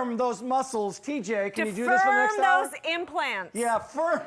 firm those muscles. TJ, can you do this for the next hour? Firm those implants. Yeah, firm.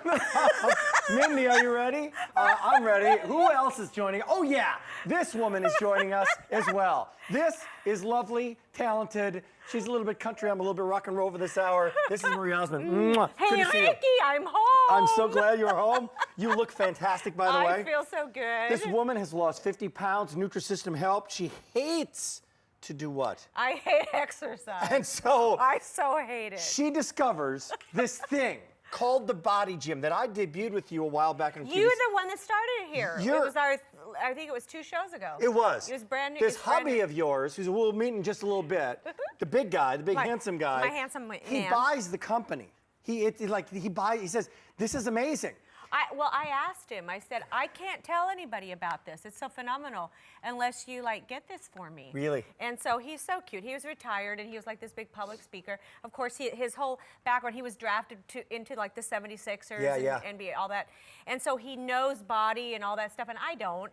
Mindy, are you ready? I'm ready. Who else is joining? Oh, yeah. This woman is joining us as well. This is lovely, talented. She's a little bit country. I'm a little bit rock and roll for this hour. This is Marie Osmond. Mwah. Hey, Ricky, I'm home. I'm so glad you're home. You look fantastic, by the way. I feel so good. This woman has lost 50 pounds. Nutrisystem help. She hates to do what? I hate exercise. And so I so hate it. she discovers this thing called the BodyGym that I debuted with you a while back in You're the one that started it here. You're- It was I think it was 2 shows ago. It was. It was brand new. This it's brand hubby new. of yours, who's we'll meet in just a little bit, the big guy, the big handsome guy. My handsome man. He buys the company. He says, this is amazing. I asked him, I said, I can't tell anybody about this. It's so phenomenal unless you get this for me. Really? And so he's so cute. He was retired and he was like this big public speaker. Of course, his whole background, he was drafted into like the 76ers and NBA, all that. And so he knows body and all that stuff. And I don't,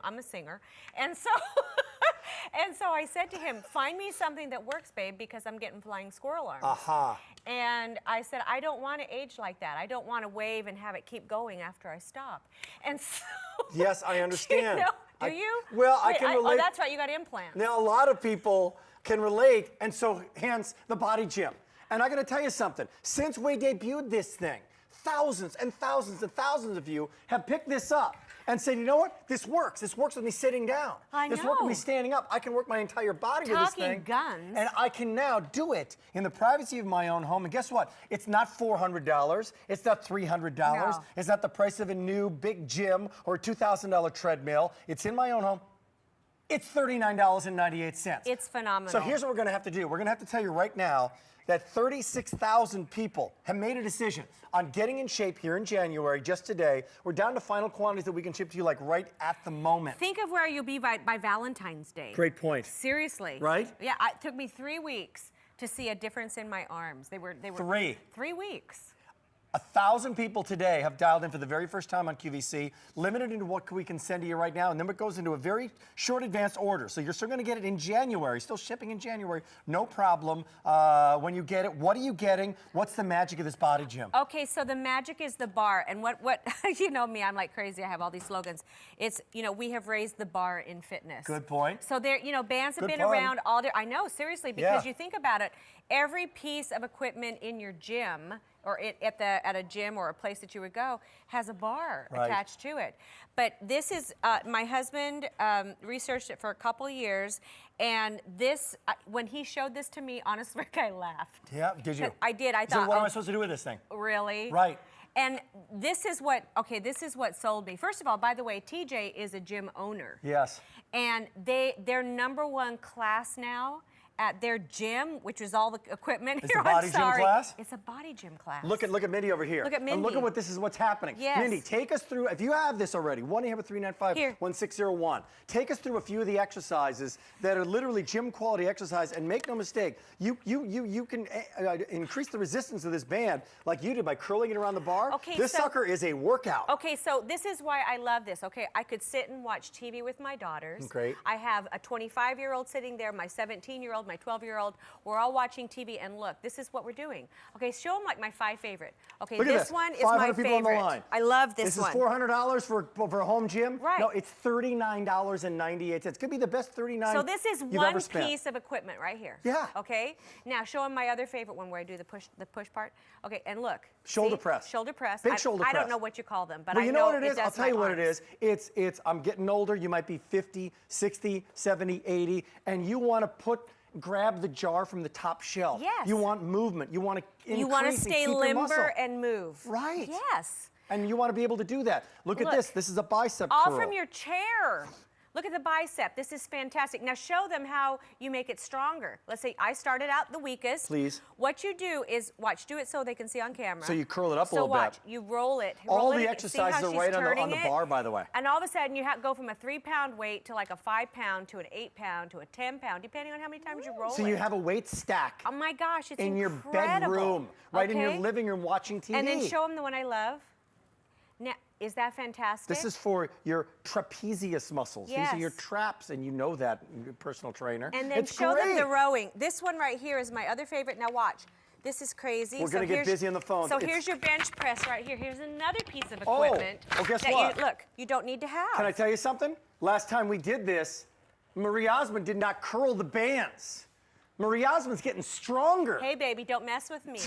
I'm a singer. And so, and so I said to him, find me something that works, babe, because I'm getting flying squirrel arms. Aha. And I said, I don't want to age like that. I don't want to wave and have it keep going after I stop. And so... Yes, I understand. Do you? Well, Wait, I can relate. Oh, that's right, you got implants. Now, a lot of people can relate, and so hence the BodyGym. And I got to tell you something. Since we debuted this thing, thousands and thousands and thousands of you have picked this up and said, you know what? This works. This works with me sitting down. This works with me standing up. I can work my entire body with this thing. Talking guns. And I can now do it in the privacy of my own home. And guess what? It's not $400. It's not $300. No. It's not the price of a new big gym or a $2,000 treadmill. It's in my own home. It's $39.98. It's phenomenal. So here's what we're going to have to do. We're going to have to tell you right now that 36,000 people have made a decision on getting in shape here in January, just today. We're down to final quantities that we can ship to you right at the moment. Think of where you'll be by Valentine's Day. Great point. Seriously. Right? Yeah, it took me 3 weeks to see a difference in my arms. They were 3. 3 weeks. 1,000 people today have dialed in for the very first time on QVC, limited into what we can send to you right now, and then it goes into a very short advance order. So you're still going to get it in January, still shipping in January, no problem. When you get it, what are you getting? What's the magic of this BodyGym? Okay, so the magic is the bar, and what you know me, I'm like crazy. I have all these slogans. It's we have raised the bar in fitness. Good point. So there, bands have Good been pun. around all day. I know, seriously, because Yeah. you think about it, every piece of equipment in your gym or at a gym or a place that you would go has a bar attached to it. But this is, my husband researched it for a couple years, and this, when he showed this to me, honestly, Rick, I laughed. Yeah, did you? I did. I thought, So what am I supposed to do with this thing? Really? Right. And this is what sold me. First of all, by the way, TJ is a gym owner. Yes. And their #1 class now at their gym, which is all the equipment It's here. a BodyGym class? It's a BodyGym class. Look at Mindy over here. Look at Mindy. And look at what's happening. Yes. Mindy, take us through, if you have this already, 1-800-395-1601. Take us through a few of the exercises that are literally gym quality exercise, and make no mistake, you can increase the resistance of this band like you did by curling it around the bar. Okay, this sucker is a workout. Okay, so this is why I love this. Okay, I could sit and watch TV with my daughters. Great. I have a 25-year-old sitting there, my 17-year-old, my 12-year-old. We're all watching TV, and look, this is what we're doing. Okay, show them my 5 favorite. Okay, Look at this one is my 500 people favorite. on the line. I love this one. This is $400 for a home gym? Right. No, it's $39.98. It could be the best $39 So this is you've one ever spent. piece of equipment right here. Yeah. Okay. Now show them my other favorite one where I do the push part. Okay, and look. Shoulder see? press. Shoulder press. Big shoulder I press. don't know what you call them, but Well, I you know what it it is? I'll does tell my you what it arms. is. It's I'm getting older. You might be 50, 60, 70, 80, and you want to grab the jar from the top shelf. Yes. You want movement. You want to increase You want to and stay keep your muscle. limber and move. Right. Yes. And you want to be able to do that. Look at this. This is a bicep all curl. from your chair. Look at the bicep. This is fantastic. Now show them how you make it stronger. Let's say I started out the weakest. Please. What you do is, do it so they can see on camera. So you curl it up a little bit. So watch, you roll it. All roll the it, exercises see how are she's right on turning the it? bar, by the way. And all of a sudden you go from a 3-pound weight to like a 5-pound to an 8-pound to a 10-pound, depending on how many times you roll it. So you have a weight stack. Oh my gosh, it's in incredible. your bedroom, right in your Okay? living room watching TV. And then show them the one I love. Now, is that fantastic? This is for your trapezius muscles. Yes. These are your traps, and you know that, your personal trainer. And then it's show them great. the rowing. This one right here is my other favorite. Now watch. This is crazy. We're going to get busy on the phone. So here's your bench press right here. Here's another piece of equipment. Oh, guess that what? Look, you don't need to have. Can I tell you something? Last time we did this, Marie Osmond did not curl the bands. Marie Osmond's getting stronger. Hey, baby, don't mess with me.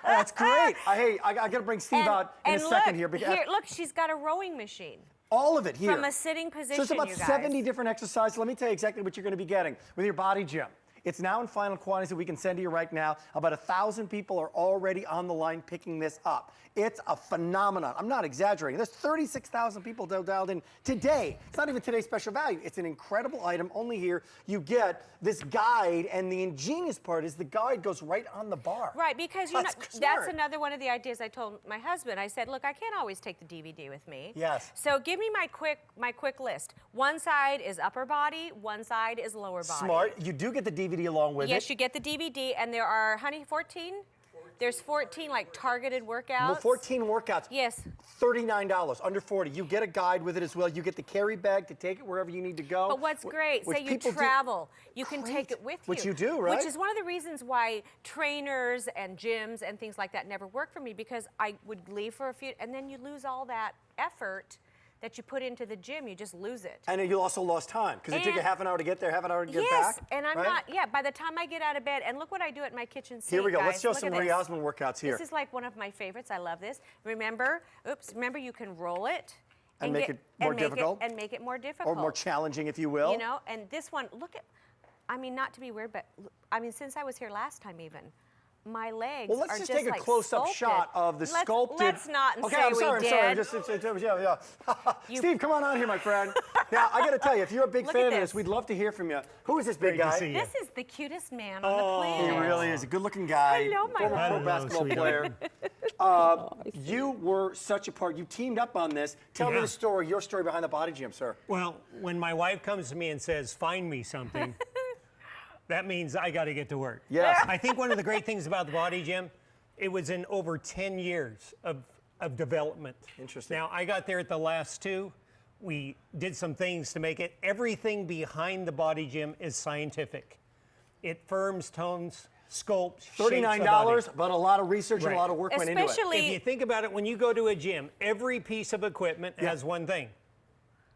That's great. Hey, I got to bring Steve out in a second here. Look, she's got a rowing machine. All of it here. From a sitting position, So it's about you guys. 70 different exercises. Let me tell you exactly what you're going to be getting with your BodyGym. It's now in final quantities that we can send to you right now. About 1,000 people are already on the line picking this up. It's a phenomenon. I'm not exaggerating. There's 36,000 people dialed in today. It's not even today's special value. It's an incredible item. Only here you get this guide, and the ingenious part is the guide goes right on the bar. Right, because that's another one of the ideas I told my husband. I said, look, I can't always take the DVD with me. Yes. So give me my quick list. One side is upper body, one side is lower body. Smart. You do get the DVD along with it. Yes, you get the DVD, and there are, honey, 14? There's 14 like targeted workouts. Well, 14 workouts. Yes. $39, under 40. You get a guide with it as well. You get the carry bag to take it wherever you need to go. But what's great, say you travel, you can take it with you. Which you do, right? Which is one of the reasons why trainers and gyms and things like that never work for me, because I would leave for a few, and then you lose all that effort that you put into the gym, you just lose it. And you also lost time, because it took you half an hour to get there, half an hour to get back. Yes, and I'm not, by the time I get out of bed, and look what I do at my kitchen sink, Here we go, guys. let's show Look some at Marie this. Osmond workouts here. This is like one of my favorites, I love this. Remember, you can roll it. And make it more difficult. And make it more difficult. Or more challenging, if you will. You know, and this one, look at, I mean, not to be weird, but I mean, since I was here last time even, my legs well, let's are just take like a close-up shot of the sculpted. Let's not and okay, say I'm sorry, we I'm did. sorry. Yeah. Steve, come on out here, my friend. Now, I got to tell you, if you're a big Look fan at of this. this, we'd love to hear from you. Who is this big Great to guy? see you. This is the cutest man on the planet. He really is a good-looking guy. Hello, my former love. pro Hello, basketball sweetheart. player. You were such a part. You teamed up on this. Tell me Yeah. the story, your story behind the BodyGym, sir. Well, when my wife comes to me and says, find me something, that means I got to get to work. Yes. I think one of the great things about the BodyGym, it was in over 10 years of development. Interesting. Now, I got there at the last 2. We did some things to make it. Everything behind the BodyGym is scientific. It firms, tones, sculpts, shapes the $39, body. but a lot of research and a Right. lot of work went into it. Especially- If you think about it, when you go to a gym, every piece of equipment has one thing.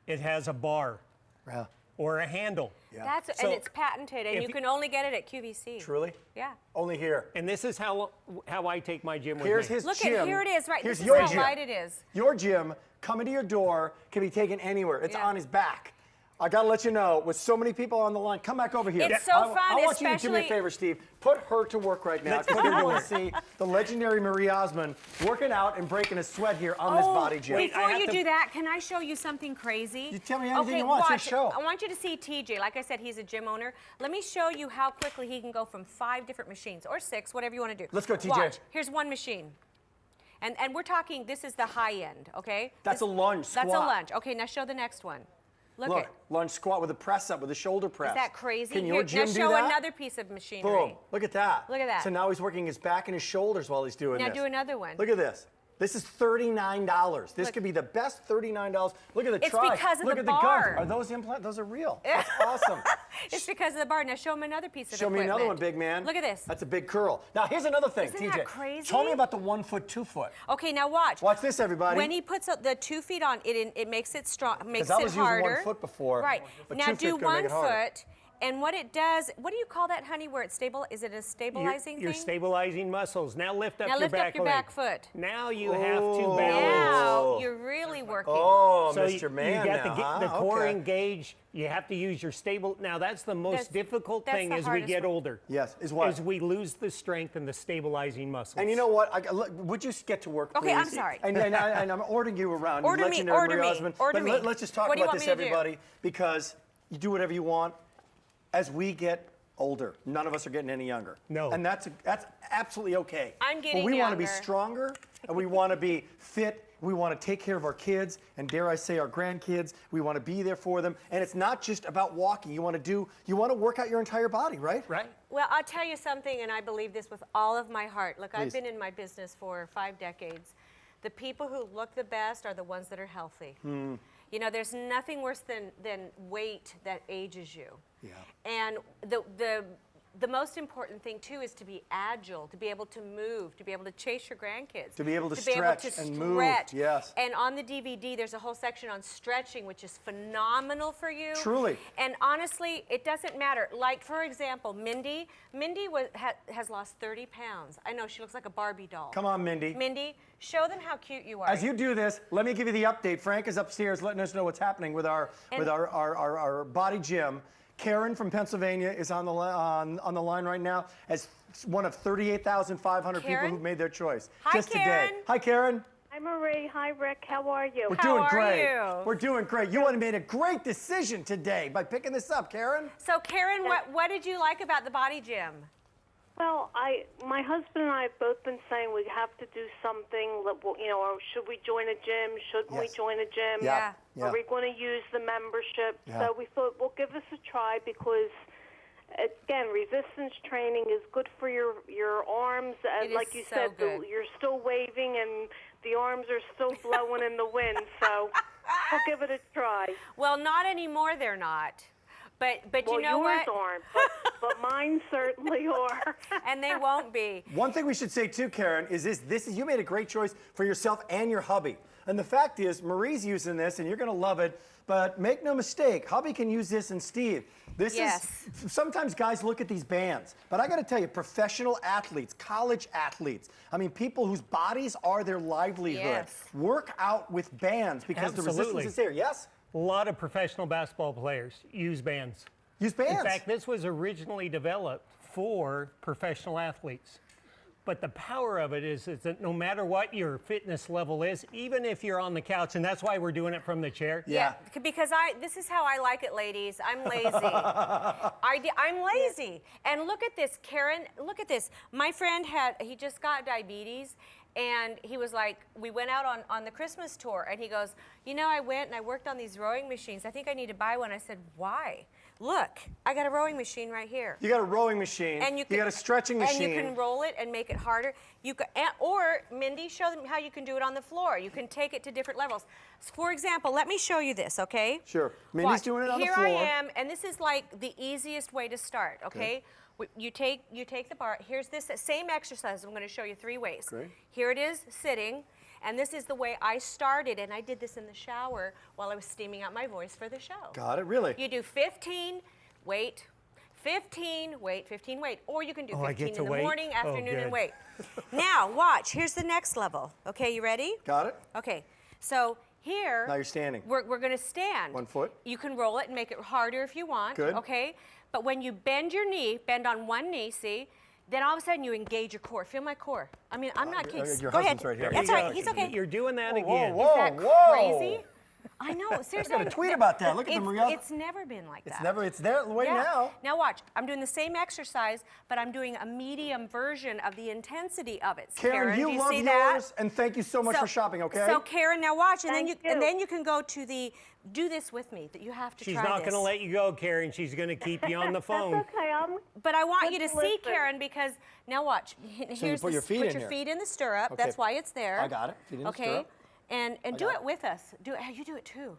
It has a bar Yeah. or a handle. That's So and it's patented, and if you you- can only get it at QVC. Truly? Yeah. Only here. And this is how I take my gym with Here's me. his Look gym. at here it is, right? Here's This is your how gym. light it is. Your gym, coming to your door, can be taken anywhere. It's Yeah. on his back. I gotta let you know, with so many people on the line, come back over here. It's so fun, I want you to do me a especially- favor, Steve. Put her to work right now, because we want to see the legendary Marie Osmond working out and breaking a sweat here on this BodyGym. wait, I Before have you to- do that, can I show you something crazy? You tell me anything okay, you want. It's your watch. show. I want you to see TJ. Like I said, he's a gym owner. Let me show you how quickly he can go from 5 different machines, or 6, whatever you want to do. Let's go, TJ. Watch. Here's one machine. And we're talking, this is the high end, okay? That's a lunge That's a squat. lunge. Okay, now show the next one. Look Look, at. lunge squat with a press up, with a shoulder press. Is that crazy? Can Here, your gym now do show that? another piece of machinery. Boom. Look at that. Look at that. So now he's working his back and his shoulders while he's doing Now this. do another one. Look at this. This is $39. This Look. could be the best $39. Look at the It's tri. because of Look the at the bar. guns. Are those implants? Those are real. That's awesome. It's because of the bar. Now show him another piece of Show me equipment. another one, big man. Look at this. That's a big curl. Now here's another thing, Isn't TJ. that crazy? Tell me about the 1 foot, 2 foot. Okay, now watch. Watch this, everybody. When he puts the 2 feet on, it makes it strong, makes I it was using harder. 1 foot before, Right. but Now 2 do feet's gonna make 1 it harder. foot, and what it does, what do you call that, honey, where it's stable? Is it a stabilizing You're thing? stabilizing muscles. Now lift up Now your lift back up your leg. back foot. Now you have to Oh. balance. Now you're really working. Oh, So Mr. Man you got now, the huh? core Okay. engaged. You have to use your stable. Now that's the most That's- difficult that's thing the as we hardest get one. older. Yes, is what? Is we lose the strength and the stabilizing muscles. And you know what? Look, would you get to work, please? Okay, I'm sorry. And I'm ordering you around. Order you me, legendary order Marie me, Osmond. order But me. let's just talk What do you about want this, me to do? everybody, because you do whatever you want. As we get older, none of us are getting any younger. No. And that's absolutely okay. I'm getting But we want to be younger. stronger, and we want to be fit. We want to take care of our kids, and dare I say our grandkids. We want to be there for them. And it's not just about walking. You want to work out your entire body, right? right? Well, I'll tell you something, and I believe this with all of my heart. Look, Please. I've been in my business for 5 decades. the people who look the best are the ones that are healthy. You know, there's nothing worse than weight that ages you. Yeah. And the most important thing too is to be agile, to be able to move, to be able to chase your grandkids. To be able to stretch and move, yes. And on the DVD, there's a whole section on stretching, which is phenomenal for you. Truly. And honestly, it doesn't matter. Like, for example, Mindy has lost 30 pounds. I know, she looks like a Barbie doll. Come on, Mindy. Mindy, show them how cute you are. As you do this, let me give you the update. Frank is upstairs letting us know what's happening with our body gym. Karen from Pennsylvania is on the line right now as one of 38,500 people who've made their choice just Karen. today. Hi, Karen. Hi, Marie. Hi, Rick. How are you? We're How doing are great. you? We're doing great. You made a great decision today by picking this up, Karen. So, Karen, what did you like about the body gym? Well, my husband and I have both been saying we have to do something. You know, or should we join a gym? Shouldn't we join a gym? Yeah. Are we going to use the membership? Yeah. So we thought we'll give this a try because, again, resistance training is good for your arms. And like you said, you're still waving and the arms are still blowing in the wind. So we'll give it a try. Well, not anymore. They're not. But you know yours what? aren't, but mine certainly are. And they won't be. One thing we should say too, Karen, is this is you made a great choice for yourself and your hubby. And the fact is, Marie's using this, and you're going to love it. But make no mistake, hubby can use this, and Steve. This is sometimes guys look at these bands, but I got to tell you, professional athletes, college athletes, I mean, people whose bodies are their livelihood, work out with bands because the resistance is there. Yes. A lot of professional basketball players use bands. Use bands. In fact, this was originally developed for professional athletes. But the power of it is that no matter what your fitness level is, even if you're on the couch, and that's why we're doing it from the chair. Yeah. Because this is how I like it, ladies. I'm lazy. I'm lazy. And look at this, Karen. Look at this. My friend he just got diabetes. And he was like, we went out on the Christmas tour, and he goes, you know, I went and I worked on these rowing machines. I think I need to buy one. I said, why? Look, I got a rowing machine right here. You got a rowing machine. And you got a stretching machine. And you can roll it and make it harder. Or, Mindy, show them how you can do it on the floor. You can take it to different levels. For example, let me show you this, okay? Sure. Mindy's doing it on the floor. Here I am, and this is like the easiest way to start, okay? You take the bar. Here's this same exercise. I'm going to show you 3 ways. Great. Here it is, sitting. And this is the way I started, and I did this in the shower while I was steaming out my voice for the show. Got it, really? You do 15, wait, 15, wait, 15, wait. Or you can do 15 in the morning, afternoon, and wait. Now, watch. Here's the next level. Okay, you ready? Got it. Okay, so here. Now you're standing. We're going to stand. 1 foot. You can roll it and make it harder if you want. Good. Okay? But when you bend your knee, bend on one knee, see? Then all of a sudden you engage your core. Feel my core. I mean, I'm not kidding. Your Go ahead. husband's right here. That's all right. He's okay. You're doing that again. Whoa, Is that whoa. crazy? I know. Seriously. I got a tweet about that. Look at the Maria. It's never been like that. It's there right now. Now watch. I'm doing the same exercise, but I'm doing a medium version of the intensity of it. Karen, do you love see yours, that? and thank you so much for shopping, okay? So Karen, now watch, and Thank then you can go to the do this with me. That you have to She's try not this. going to let you go, Karen. She's going to keep you on the phone. That's okay. But I want you to Listen. see, Karen, because now watch. Here's put your feet in here. feet in the stirrup. Okay. That's why it's there. I got it. Feet in the stirrup. And do got it with us. Do it. You do it too.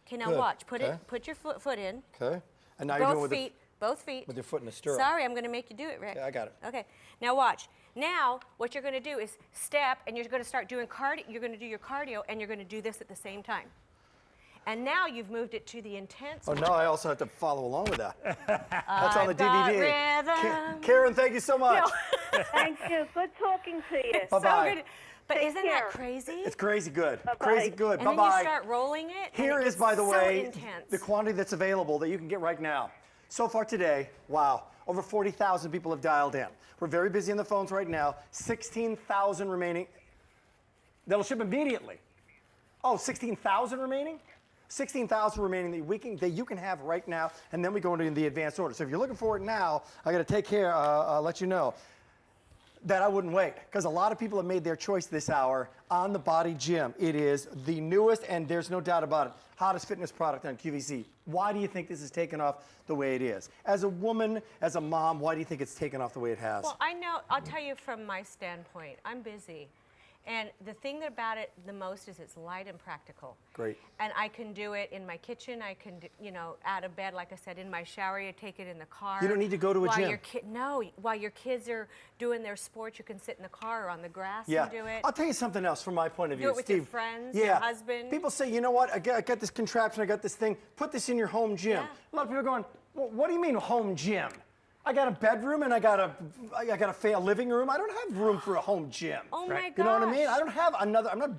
Okay, now Good. watch. Put Okay. Put your foot in. Okay. And now you're doing it Both feet. with your foot in the stirrup. Sorry, I'm going to make you do it, Rick. Yeah, I got it. Okay. Now watch. Now what you're going to do is step, and you're going to start doing cardio. You're going to do your cardio, and you're going to do this at the same time. And now you've moved it to the intense. Oh, no, I also have to follow along with that. That's on the got DVD. rhythm. Karen, thank you so much. Thank you. Good talking to you. So Bye-bye. good. But Take isn't care. that crazy? It's crazy good. Bye-bye. Crazy good. And then Bye-bye. you start rolling it. and Here it is, gets by the so way, intense. the quantity that's available that you can get right now. So far today, wow, over 40,000 people have dialed in. We're very busy on the phones right now. 16,000 remaining. That'll ship immediately. Oh, 16,000 remaining? 16,000 remaining that you can have right now, and then we go into the advanced order. So if you're looking for it now, I got to take care, let you know that I wouldn't wait, because a lot of people have made their choice this hour on the Body Gym. It is the newest, and there's no doubt about it, hottest fitness product on QVC. Why do you think this is taken off the way it is? As a woman, as a mom, why do you think it's taken off the way it has? Well, I know. I'll tell you from my standpoint. I'm busy. And the thing about it the most is it's light and practical. Great. And I can do it in my kitchen. I can, out of bed, like I said, in my shower. You take it in the car. You don't need to go to a gym. While your kids are doing their sports, you can sit in the car or on the grass Yeah. and do it. I'll tell you something else from my point of view, Do it with Steve. your friends, yeah. your husband. People say, you know what? I got this contraption. I got this thing. Put this in your home gym. Yeah. A lot of people are going, well, what do you mean home gym? I got a bedroom and I got a living room. I don't have room for a home gym. Oh my gosh. You know what I mean? I don't have another. I'm not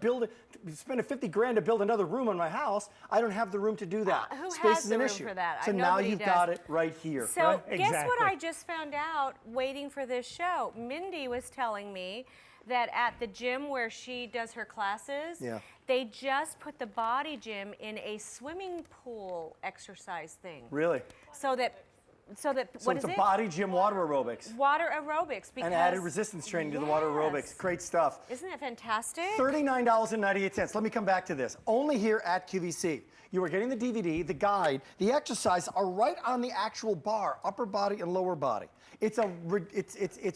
spending 50 grand to build another room in my house. I don't have the room to do that. Who Space has is the an room issue. for that? So now Nobody you've does. got it right here. So right? guess what Exactly. I just found out waiting for this show? Mindy was telling me that at the gym where she does her classes, Yeah. they just put the BodyGym in a swimming pool exercise thing. Really? So that So what it's is a it? BodyGym water aerobics. Water aerobics. Because And added resistance training to the water Yes. aerobics. Great stuff. Isn't that fantastic? $39.98. Let me come back to this. Only here at QVC. You are getting the DVD, the guide, the exercise are right on the actual bar, upper body and lower body. It's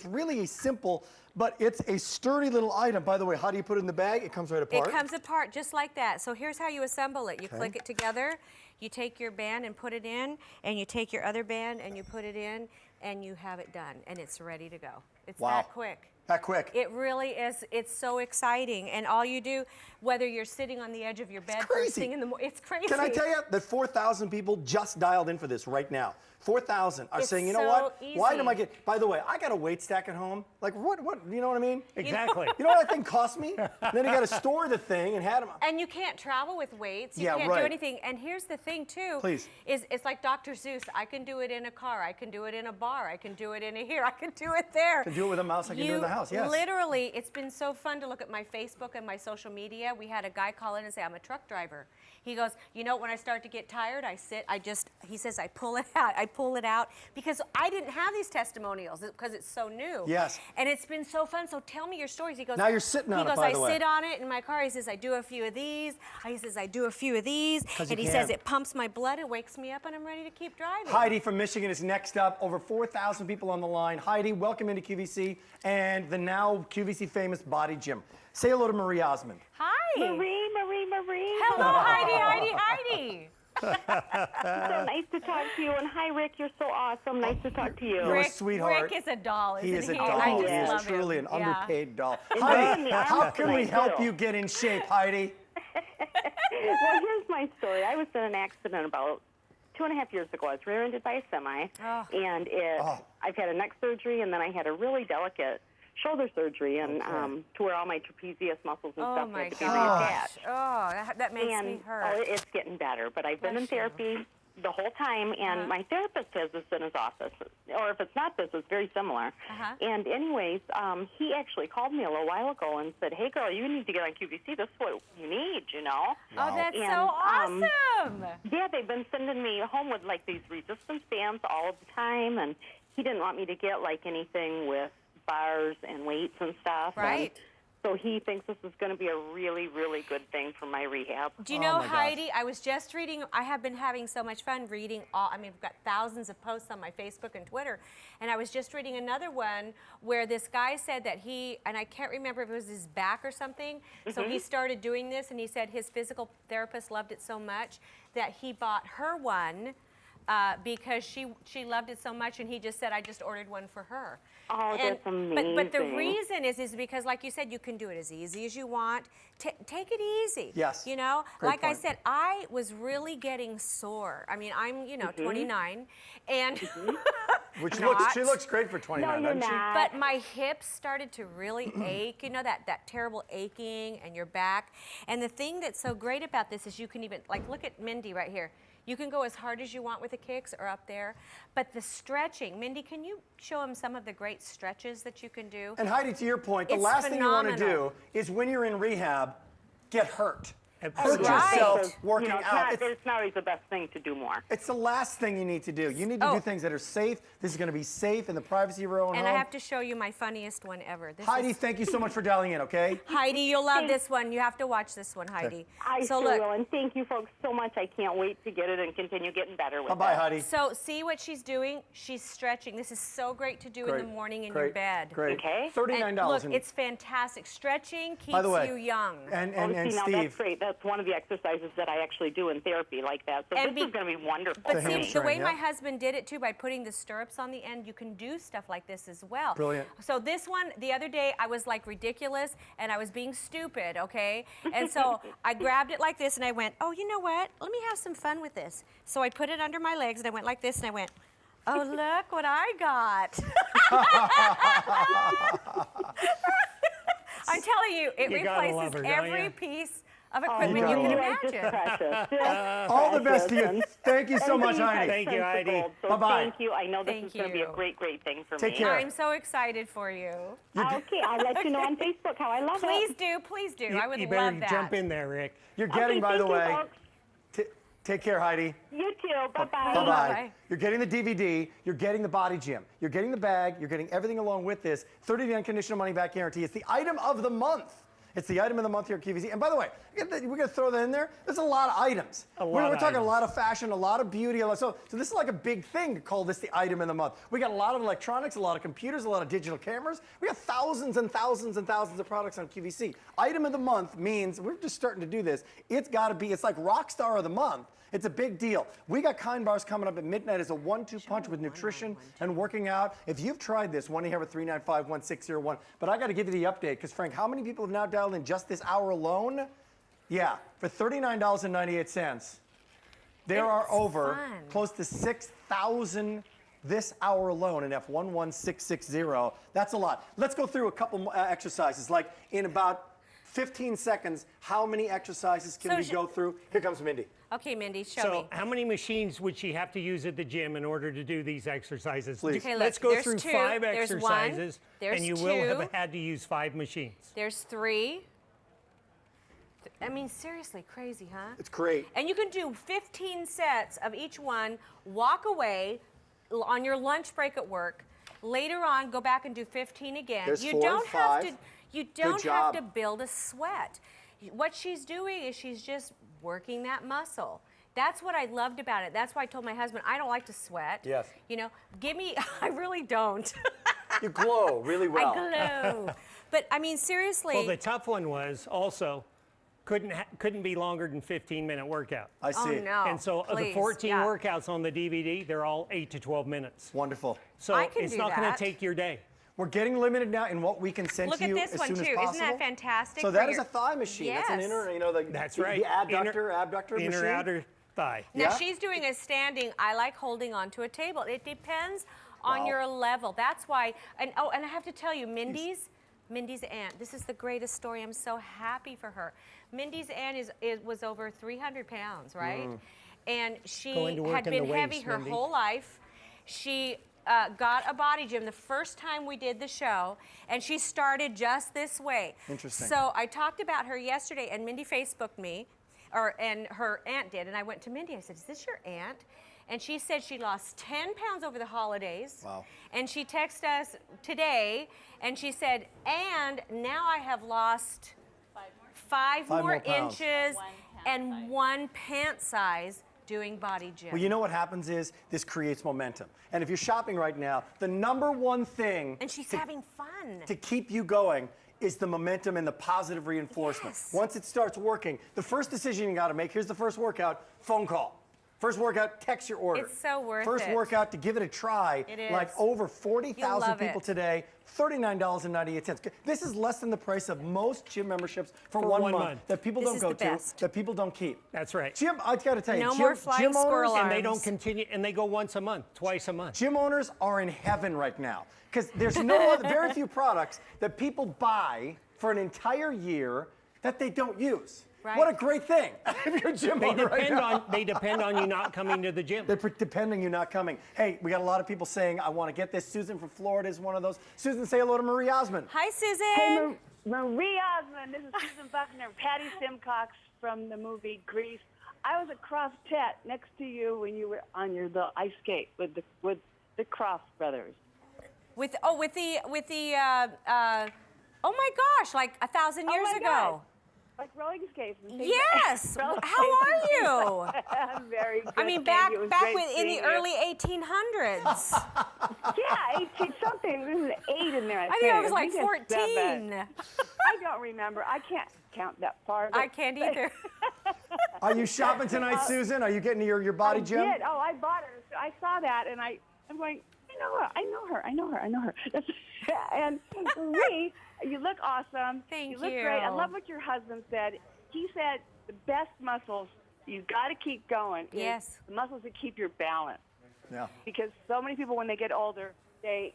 really a simple, but it's a sturdy little item. By the way, how do you put it in the bag? It comes right apart. It comes apart just like that. So here's how you assemble it. You click it together, you take your band and put it in, and you take your other band and you put it in, and you have it done, and it's ready to go. It's that quick. That quick. It really is. It's so exciting. And all you do, whether you're sitting on the edge of your bed It's first crazy. thing in the morning, it's crazy. Can I tell you that 4,000 people just dialed in for this right now? 4,000 are It's saying, you know so what? Why easy. do I get? By the way, I got a weight stack at home. Like what? You know what I mean? Exactly. You know what that thing cost me? And then you got to store the thing and had them. And you can't travel with weights. You Yeah, can't right. do anything. And here's the thing, too. Please. Is it's like Dr. Seuss. I can do it in a car. I can do it in a bar. I can do it in a here. I can do it there. I can do it with a mouse. I can do it in the house. Yes. Literally, it's been so fun to look at my Facebook and my social media. We had a guy call in and say, I'm a truck driver. He goes, you know, when I start to get tired, he says, I pull it out. I pull it out because I didn't have these testimonials because it's so new. Yes. And it's been so fun. So tell me your stories. He goes, Now you're sitting on it, He goes, by the way. I sit on it in my car. He says, I do a few of these. He says, I do a few of these. 'Cause And you he says, can. it pumps my blood. It wakes me up and I'm ready to keep driving. Heidi from Michigan is next up. Over 4,000 people on the line. Heidi, welcome into QVC and the now QVC famous BodyGym. Say hello to Marie Osmond. Hi. Marie. Hello, Heidi. So nice to talk to you. And hi, Rick. You're so awesome. Nice to talk to you. You're a sweetheart. Rick is a doll, isn't He is a doll. I just He is love truly him. an underpaid doll. And Heidi, the arms how are can we nice, help too. you get in shape, Heidi? Well, here's my story. I was in an accident about 2.5 years ago. I was rear-ended by a semi, and I've had a neck surgery, and then I had a really delicate shoulder surgery, and to where all my trapezius muscles and Oh stuff my had to be gosh. reattached. Oh, that makes And me hurt. it's getting better, but I've been in Bless you. therapy the whole time, and my therapist has this in his office, or if it's not this, it's very similar. And anyways, he actually called me a little while ago and said, hey, girl, you need to get on QVC. This is what you need, you know? Oh, that's And, so awesome. Yeah, they've been sending me home with, like, these resistance bands all the time, and he didn't want me to get, like, anything with bars and weights and stuff. Right. And so he thinks this is going to be a really, really good thing for my rehab. Do you know, my gosh. Heidi, I was just reading, I have been having so much fun reading I've got thousands of posts on my Facebook and Twitter, and I was just reading another one where this guy said that and I can't remember if it was his back or something, so he started doing this, and he said his physical therapist loved it so much that he bought her one because she loved it so much, and he just said, I just ordered one for her. Oh, that's amazing. But the reason is because, like you said, you can do it as easy as you want. Take it easy. Yes. You know, Great like I point. said, I was really getting sore. I mean, I'm 29, and She looks great for 29, No, you're doesn't she? not. but my hips started to really ache. You know, that terrible aching and your back. And the thing that's so great about this is you can even look at Mindy right here. You can go as hard as you want with the kicks or up there, but the stretching, Mindy, can you show them some of the great stretches that you can do? And Heidi, to your point, the It's last thing you want to do phenomenal. is when you're in rehab, get hurt. hurt Right. yourself working out. It's not always the best thing to do more. It's the last thing you need to do. You need to do things that are safe. This is going to be safe in the privacy of your own home. And I have to show you my funniest one ever. Heidi, thank you so much for dialing in, okay? Heidi, you'll love this one. You have to watch this one, Heidi. I sure will, and thank you folks so much. I can't wait to get it and continue getting better with it. Bye-bye, Heidi. So see what she's doing? She's stretching. This is so great to do in the morning in your bed. Great. Okay. $39. Look, it's fantastic. Stretching keeps By the way, you young. And now Steve. that's great. That's one of the exercises that I actually do in therapy like that. So this is going to be wonderful. But The see, the hamstring, way yeah. my husband did it too, by putting the stirrups on the end, you can do stuff like this as well. Brilliant. So this one, the other day, I was like ridiculous and I was being stupid, okay? And so I grabbed it like this and I went, oh, you know what? Let me have some fun with this. So I put it under my legs and I went like this and I went, oh, look what I got. I'm telling you, it replaces every piece of equipment you can imagine. All the best to you. Thank you so much, Heidi. Thank you, Heidi. Bye-bye. Thank you. I know this is going to be a great, great thing for me. Take care. I'm so excited for you. Okay, I'll let you know on Facebook how I love Please it. do, please do. I would you love better that. jump in there, Rick. You're getting, by the thank you, way. folks. Take care, Heidi. You too. Bye-bye. Bye-bye. Bye-bye. You're getting the DVD, you're getting the BodyGym, you're getting the bag, you're getting everything along with this 30-day unconditional money-back guarantee. It's the item of the month. It's the item of the month here at QVC. And by the way, we're going to throw that in there. There's a lot of items. We're talking a lot of fashion, a lot of beauty. So this is like a big thing to call this the item of the month. We got a lot of electronics, a lot of computers, a lot of digital cameras. We got thousands and thousands and thousands of products on QVC. Item of the month means we're just starting to do this. It's got to be, it's like rock star of the month. It's a big deal. We got Kind Bars coming up at midnight as a 1-2 punch with nutrition and working out. If you've tried this, 1-800-395-1601. But I got to give you the update because, Frank, how many people have now dialed in just this hour alone? Yeah, for $39.98. There are over close to 6,000 this hour alone in F11660. That's a lot. Let's go through a couple exercises. Like in about 15 seconds, how many exercises can we go through? Here comes Mindy. Okay, Mindy, show me. So how many machines would she have to use at the gym in order to do these exercises? Please. Okay, Let's look, go through 5 exercises, and you will have had to use 5 machines. There's 3. I mean, seriously, crazy, huh? It's great. And you can do 15 sets of each one, walk away on your lunch break at work. Later on, go back and do 15 again. There's you 4 don't and 5. have to you don't have job. to build a sweat. What she's doing is she's just working that muscle. That's what I loved about it. That's why I told my husband, I don't like to sweat. Yes. You know, give me, I really don't. You glow really well. I glow. But I mean, seriously. Well, the tough one was also couldn't be longer than 15-minute workout. I see. Oh, no. And so of the Please, 14 workouts on the DVD, they're all 8 to 12 minutes. Wonderful. So I can it's do not going that. to take your day. We're getting limited now in what we can send Look to you at this as one soon too. as possible. Isn't that fantastic? So for that is your- a thigh machine. That's an Yes. inner, That's the right. abductor machine. Inner outer thigh. Now Yeah. she's doing a standing. I like holding onto a table. It depends on Wow. your level. That's why. And I have to tell you, Mindy's aunt. This is the greatest story. I'm so happy for her. Mindy's aunt was over 300 pounds, right? And she Going to work had in been the heavy waist, her Mindy. whole life. She got a BodyGym the first time we did the show, and she started just this way. Interesting. So I talked about her yesterday, and Mindy Facebooked me, and her aunt did, and I went to Mindy. I said, "Is this your aunt?" And she said she lost 10 pounds over the holidays. Wow. And she texted us today, and she said, "And now I have lost 5 more pounds. inches and 1 pant size doing BodyGym." Well, you know what happens is this creates momentum. And if you're shopping right now, the number one thing And she's having fun. to keep you going is the momentum and the positive reinforcement. Yes. Once it starts working, the first decision you got to make, here's the first workout, phone call. First workout, text your order. It's so worth First it. workout to give it a try. It is. Like over 40,000 love people it. today, $39.98. This is less than the price of most gym memberships for one one month month. that people This don't is go the to, best. that people don't keep. That's right. Gym, I got to tell you, No gym, more flying gym owners, squirrel And they arms. don't continue, and they go once a month, twice a month. Gym owners are in heaven right now because there's no other, very few products that people buy for an entire year that they don't use. Right. What a great thing! If you're a gym owner right now. They depend on you not coming to the gym. They depend on you not coming. Hey, we got a lot of people saying, I want to get this. Susan from Florida is one of those. Susan, say hello to Marie Osmond. Hi, Susan. Hey, Marie Osmond. This is Susan Buckner, Patty Simcox from the movie Grease. I was across Tet next to you when you were on the ice skate with the Croft brothers. With oh my gosh, like 1,000 years my ago. God. Like rolling skates. And things Yes. roller How are you? I'm very good. I mean, thank you. It was back great in the seeing early 1800s. Yeah, 18 something. There's an 8 in there. I think I was like it's 14. 7. I don't remember. I can't count that far. I can't either. Are you shopping tonight, Susan? Are you getting to your body gym? I did. Oh, I bought her. So I saw that, and I'm going, I know her. And Marie, you look awesome. Thank you. Look you. great. I love what your husband said. He said the best muscles, you've got to keep going. is Yes. The muscles that keep your balance. Yeah. Because so many people, when they get older, they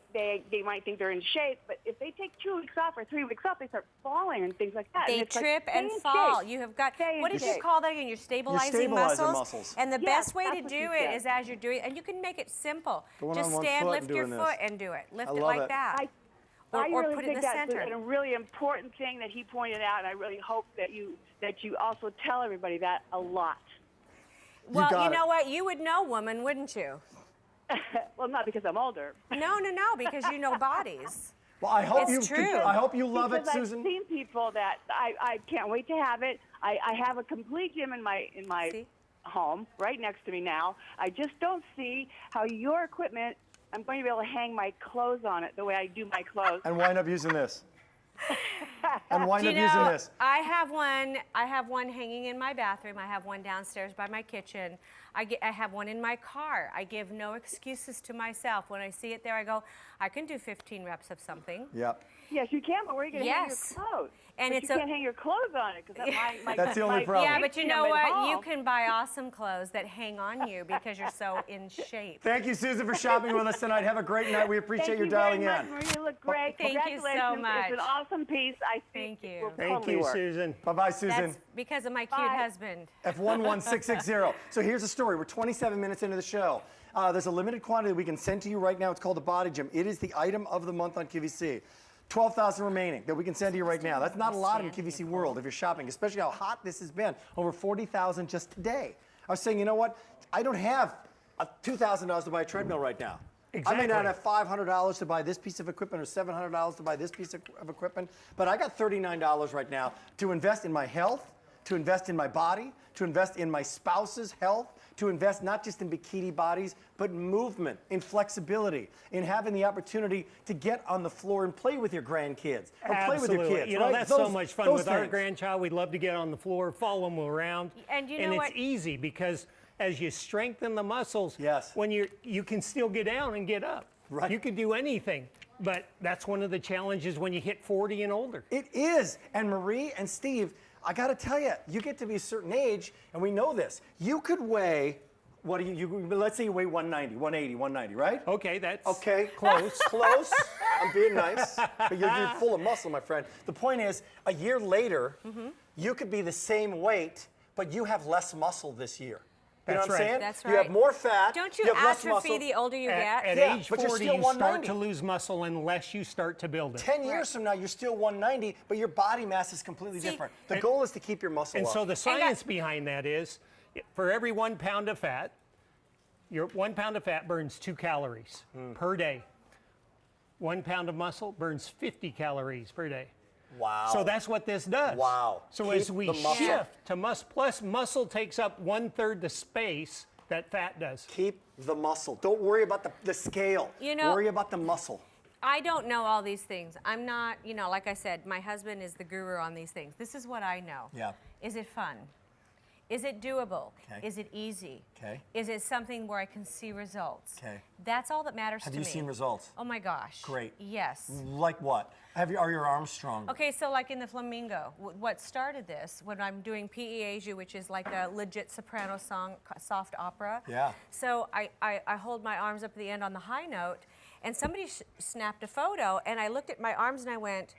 might think they're in shape, but if they take 2 weeks off or 3 weeks off, they start falling and things like that. They and it's trip like, and stay in fall. shape. You have got, Stay in what did you shape. call that again? You're stabilizing stabilizing muscles. muscles. And the Yes, best way that's to what do you it said. is as you're doing, and you can make it simple. Going Just on one stand, foot lift and your doing foot this. and do it. Lift I it love like it. that. I Or really put it in think the that's center. a really important thing that he pointed out, and I really hope that you also tell everybody that a lot. Well, got you it. know what? You would know, woman, wouldn't you? Well, not because I'm older. No, because you know bodies. Well, I hope It's you. true. I hope you love it, Because Susan. I've seen people that I can't wait to have it. I have a complete gym in my See? home right next to me now. I just don't see how your equipment. I'm going to be able to hang my clothes on it the way I do my clothes. And wind up using this. And wind Do up you using know, this. I have one hanging in my bathroom. I have one downstairs by my kitchen. I have one in my car. I give no excuses to myself. When I see it there, I go, I can do 15 reps of something. Yep. Yes, you can, but where are you going to hang Yes. your clothes? And but it's you can't hang your clothes on it because That's the only problem. Yeah, but you know gym at what? You home. can buy awesome clothes that hang on you because you're so in shape. Thank you, Susan, for shopping with us tonight. Have a great night. We appreciate Thank you you dialing very in. much, Marie. You look great. Thank you so Congratulations. much. It's an awesome piece. I think Thank you. it will Thank totally you, work. Susan. Bye-bye, Susan. That's because of my cute Bye. husband. F11660. So here's the story. We're 27 minutes into the show. There's a limited quantity that we can send to you right now. It's called the Body Gym. It is the item of the month on QVC. 12,000 remaining that we can send to you right now. That's not a lot in QVC world if you're shopping, especially how hot this has been. Over 40,000 just today. I was saying, you know what? I don't have $2,000 to buy a treadmill right now. I may not have $500 to buy this piece of equipment or $700 to buy this piece of equipment, but I got $39 right now to invest in my health, to invest in my body, to invest in my spouse's health, to invest not just in bikini bodies, but in movement, in flexibility, in having the opportunity to get on the floor and play with your grandkids or play with your Absolutely. kids. You know, right? that's so much fun with our things. grandchild. We'd love to get on the floor, follow them around. And you know it's what? easy because as you strengthen the muscles, Yes. when you can still get down and get up. Right. You can do anything. But that's one of the challenges when you hit 40 and older. It is. And Marie and Steve, I got to tell you, you get to be a certain age, and we know this. You could weigh, what do you let's say you weigh 190, 180, 190, right? Okay, that's Okay. close. Close. I'm being nice. But you're full of muscle, my friend. The point is, a year later, you could be the same weight, but you have less muscle this year. You know That's what I'm right. saying? That's You have right. more fat. Don't you have less atrophy muscle. the older you At get? Yeah, age but you're 40, still you start 190. to lose muscle unless you start to build it. 10 years from now, you're still 190, but your body mass is completely See, different. The goal is to keep your muscle And up. so the science behind that is, for every 1 pound of fat, your 1 pound of fat burns 2 calories per day. 1 pound of muscle burns 50 calories per day. Wow. So that's what this does. Wow. So Keep as we the muscle. shift to muscle, plus muscle takes up 1/3 the space that fat does. Keep the muscle. Don't worry about the scale. You know- worry about the muscle. I don't know all these things. I'm not, like I said, my husband is the guru on these things. This is what I know. Yeah. Is it fun? Is it doable? Okay. Is it easy? Okay. Is it something where I can see results? Okay. That's all that matters Have to you me. seen results? Oh my gosh. Great. Yes. Like what? Are your arms stronger? Okay, so like in the flamingo, what started this, when I'm doing P.E.A.G.U., which is like a legit soprano song, soft opera. Yeah. So I hold my arms up at the end on the high note, and somebody snapped a photo, and I looked at my arms and I went,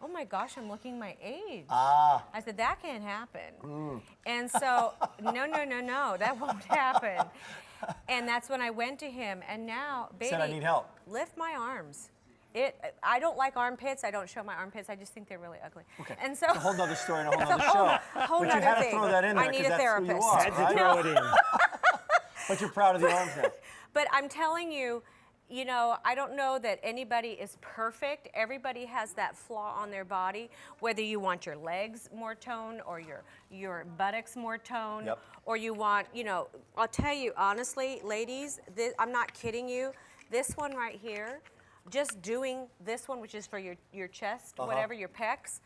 oh my gosh, I'm looking my age. Ah. I said, that can't happen. And so, no, that won't happen. And that's when I went to him, and now, baby, Said I need help. lift my arms. I don't like armpits. I don't show my armpits. I just think they're really ugly. Okay. And so a whole nother story and a whole nother show. whole but you nother had to thing. throw that in there I need because a that's therapist. who you are, Had to right? throw it in. But you're proud of the arms now. But I'm telling you, you know, I don't know that anybody is perfect. Everybody has that flaw on their body, whether you want your legs more toned or your buttocks more toned, Yep. or you want, you know, I'll tell you honestly, ladies, I'm not kidding you. This one right here, just doing this one, which is for your chest, whatever, your pecs,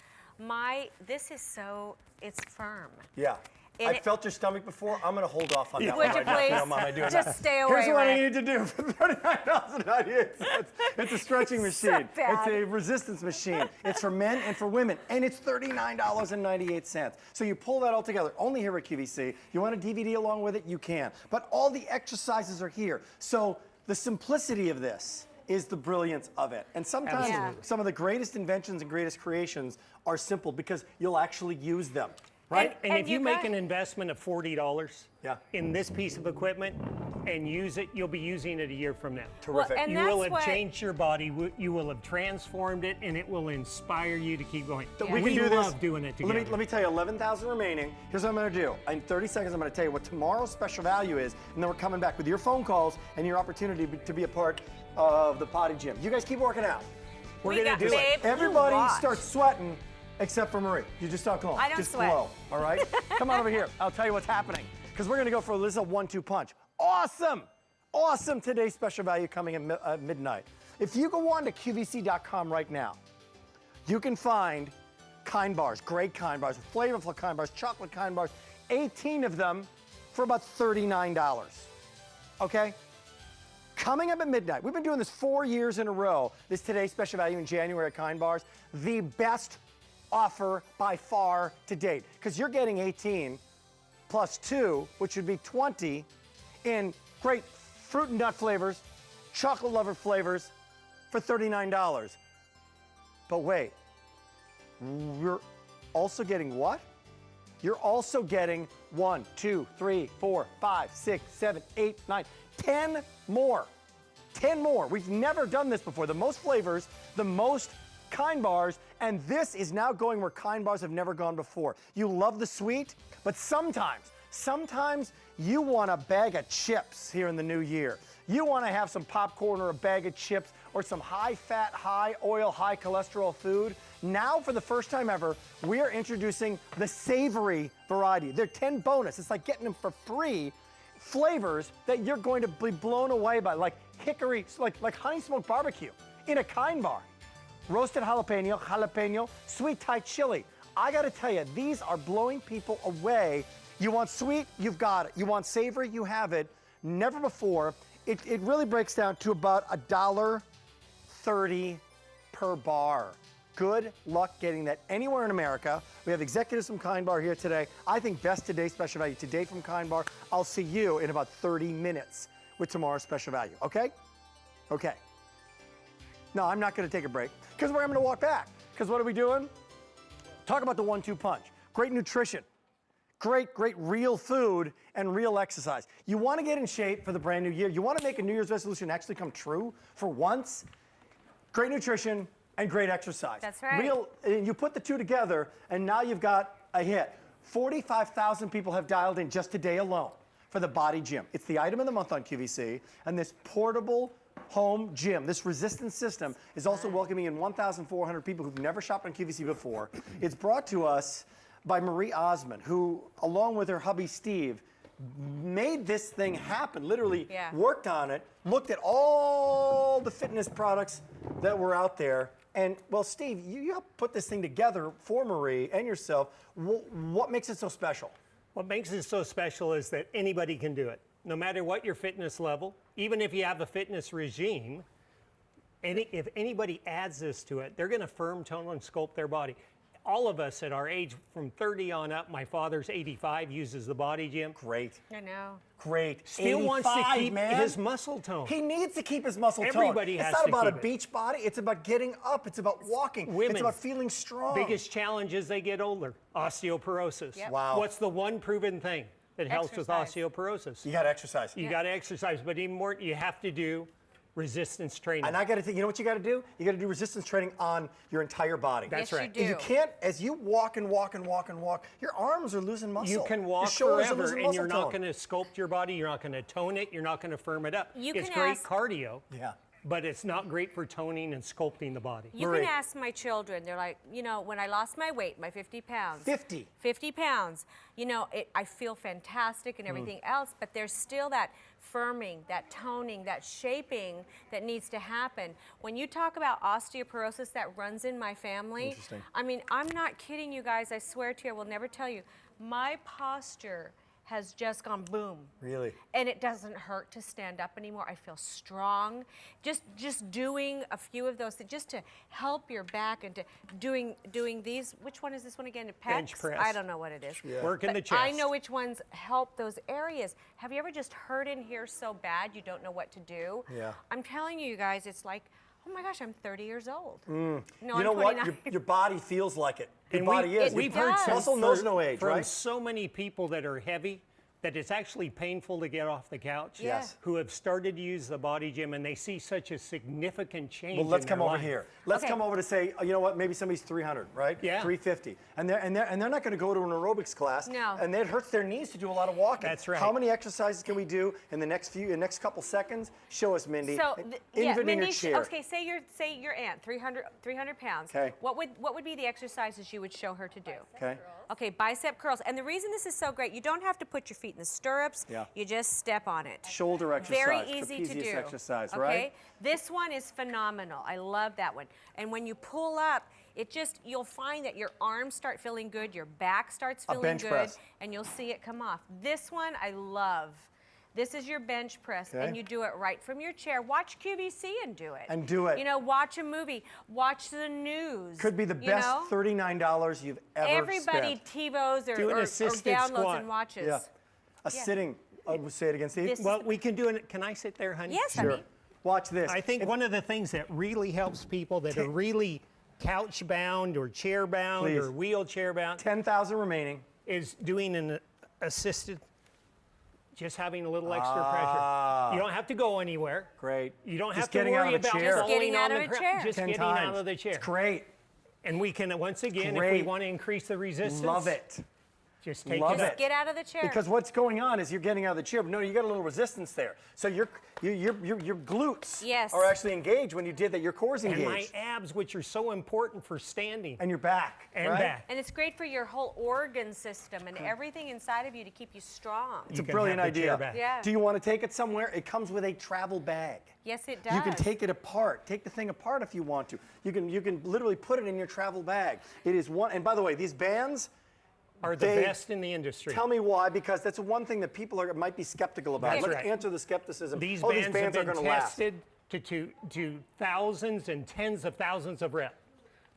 this is so, it's firm. Yeah. And I felt your stomach before. I'm going to hold off on that Would one you right now. please? No, Mom, I do Just not. stay away, Here's what I Rick. need to do for $39.98. It's a stretching machine. bad. It's a resistance machine. It's for men and for women, and it's $39.98. So you pull that all together, only here at QVC. You want a DVD along with it, you can. But all the exercises are here. So the simplicity of this is the brilliance of it. And sometimes some of the greatest inventions and greatest creations are simple because you'll actually use them. Right? And if you make an investment of $40 in this piece of equipment and use it, you'll be using it a year from now. Terrific. Well, and You will that's have changed your body. You will have transformed it, and it will inspire you to keep going. We can do this. love doing it together. Let me tell you, 11,000 remaining. Here's what I'm going to do. In 30 seconds, I'm going to tell you what tomorrow's special value is, and then we're coming back with your phone calls and your opportunity to be a part of the BodyGym. You guys keep working out. We're We going got to do it. babe, you Everybody watch. starts sweating. Except for Marie. You just start glowing. I don't just sweat. glow, all right? Come on over here. I'll tell you what's happening. Because we're going to go for this is a 1-2 punch. Awesome! Awesome today's special value coming at midnight. If you go on to QVC.com right now, you can find Kind bars, great Kind bars, flavorful Kind bars, chocolate Kind bars, 18 of them for about $39. Okay? Coming up at midnight, we've been doing this 4 years in a row, this today's special value in January at Kind Bars, the best offer by far to date. Because you're getting 18 plus 2, which would be 20 in great fruit and nut flavors, chocolate lover flavors for $39. But wait, you're also getting what? You're also getting 1, 2, 3, 4, 5, 6, 7, 8, 9, 10 more. 10 more. We've never done this before. The most flavors, the most Kind bars, and this is now going where Kind bars have never gone before. You love the sweet, but sometimes you want a bag of chips here in the new year. You want to have some popcorn or a bag of chips or some high-fat, high-oil, high-cholesterol food. Now, for the first time ever, we are introducing the savory variety. They're 10 bonus. It's like getting them for free. Flavors that you're going to be blown away by, like hickory, like honey smoked barbecue in a Kind bar. Roasted jalapeno, sweet Thai chili. I gotta tell you, these are blowing people away. You want sweet, you've got it. You want savory, you have it. Never before. It really breaks down to about $1.30 per bar. Good luck getting that anywhere in America. We have executives from Kind Bar here today. I think best today special value today from Kind Bar. I'll see you in about 30 minutes with tomorrow's special value, okay? Okay. No, I'm not gonna take a break because we're gonna walk back. Because what are we doing? Talk about the 1-2 punch. Great nutrition, great real food, and real exercise. You wanna get in shape for the brand new year. You wanna make a New Year's resolution actually come true for once. Great nutrition and great exercise. That's right. And you put the two together, and now you've got a hit. 45,000 people have dialed in just today alone for the BodyGym. It's the item of the month on QVC, and this portable home gym, this resistance system, is also welcoming in 1,400 people who've never shopped on QVC before. It's brought to us by Marie Osmond, who, along with her hubby Steve, made this thing happen, literally worked on it, looked at all the fitness products that were out there. And, well, Steve, you helped put this thing together for Marie and yourself. What makes it so special? What makes it so special is that anybody can do it. No matter what your fitness level, even if you have a fitness regime, if anybody adds this to it, they're going to firm, tone, and sculpt their body. All of us at our age, from 30 on up, my father's 85, uses the BodyGym. Great. I know. Great. Still wants to keep man. his muscle tone. He needs to keep his muscle tone. Everybody has It's not to about a keep it. beach body. It's about getting up. It's about walking. Women, it's about feeling strong. biggest challenge as they get older, osteoporosis. Yep. Wow. What's the one proven thing that helps with Exercise. osteoporosis? You got to exercise. You got to exercise, but even more, you have to do resistance training. And I got to think, you know what you got to do? You got to do resistance training on your entire body. That's Yes, right. you do. You can't, as you walk and walk and walk and walk, your arms are losing muscle. You can walk your shoulders are forever, losing and you're muscle not tone. going to sculpt your body. You're not going to tone it. You're not going to firm it up. You It's can great ask- cardio. Yeah. But it's not great for toning and sculpting the body. You Marie. can ask my children. They're like, you know, when I lost my weight, my 50 pounds. 50 pounds. You know, I feel fantastic and everything else, but there's still that firming, that toning, that shaping that needs to happen. When you talk about osteoporosis that runs in my family, Interesting. I mean, I'm not kidding you guys. I swear to you, I will never tell you. My posture has just gone boom. Really? And it doesn't hurt to stand up anymore. I feel strong. Just doing a few of those things, just to help your back, and to doing these. Which one is this one again? Bench Pecs? press. I don't know what it is. Yeah. Working the But chest. I know which ones help those areas. Have you ever just hurt in here so bad you don't know what to do? Yeah. I'm telling you guys, it's like, oh my gosh, I'm 30 years old. No, You I'm know what? 29. Your body feels like it. Your And body is. We've It heard does. Muscle knows no age, from right? so many people that are heavy that it's actually painful to get off the couch. Yeah. Yes. Who have started to use the body gym, and they see such a significant change. Well, let's in come their over life. here. Let's Okay. come over to say, you know what? Maybe somebody's 300, right? Yeah. 350, and they're not going to go to an aerobics class. No. And it hurts their knees to do a lot of walking. That's right. How many exercises can we do in the next couple seconds? Show us, Mindy. So, Even in your Mindy, chair. okay, say your aunt, 300 pounds. Okay. What would be the exercises you would show her to do? Okay. Okay, bicep curls. And the reason this is so great, you don't have to put your feet in the stirrups. Yeah. You just step on it. Shoulder exercise. Very easy to trapezius do. exercise, okay? right? This one is phenomenal. I love that one. And when you pull up, you'll find that your arms start feeling good, your back starts A feeling bench good, press. and you'll see it come off. This one I love. This is your bench press, Okay. and you do it right from your chair. Watch QVC and do it. And do it. You know, watch a movie, watch the news. Could be the you best know? $39 you've ever Everybody spent. TiVos Do an or assisted downloads squat. and watches. Yeah. A sitting. Say it again, Steve. This- Well, we can do it. Can I sit there, honey? Yes, Sure. honey. Watch this. I think one of the things that really helps people that are really couch bound or chair bound Please. or wheelchair bound 10,000 remaining. is doing an assisted, just having a little extra Ah. pressure. You don't have to go anywhere. Great. You don't Just have to getting out worry of a about chair. Just falling getting on out the of a ground. chair. Just 10 getting times. out of the chair. It's great. And we can, once again, if Great. we want to increase the resistance, Love it. just take Love it up. it. Get out of the chair. Because what's going on is you're getting out of the chair, but no, you got a little resistance there. So your glutes Yes. are actually engaged when you did that. Your core's And engaged. my abs, which are so important for standing And your back. and right? back. And it's great for your whole organ system and everything inside of you to keep you strong. It's a You can brilliant have the chair idea. back. Yeah. Do you want to take it somewhere? It comes with a travel bag. Yes, it does. You can take it apart. Take the thing apart if you want to. You can literally put it in your travel bag. It is one. And by the way, these bands Are the they- best in the industry. Tell me why, because that's one thing that people might be skeptical about. That's Let's right. answer the skepticism. These oh, bands, these bands have are been going to last. tested to thousands and tens of thousands of reps.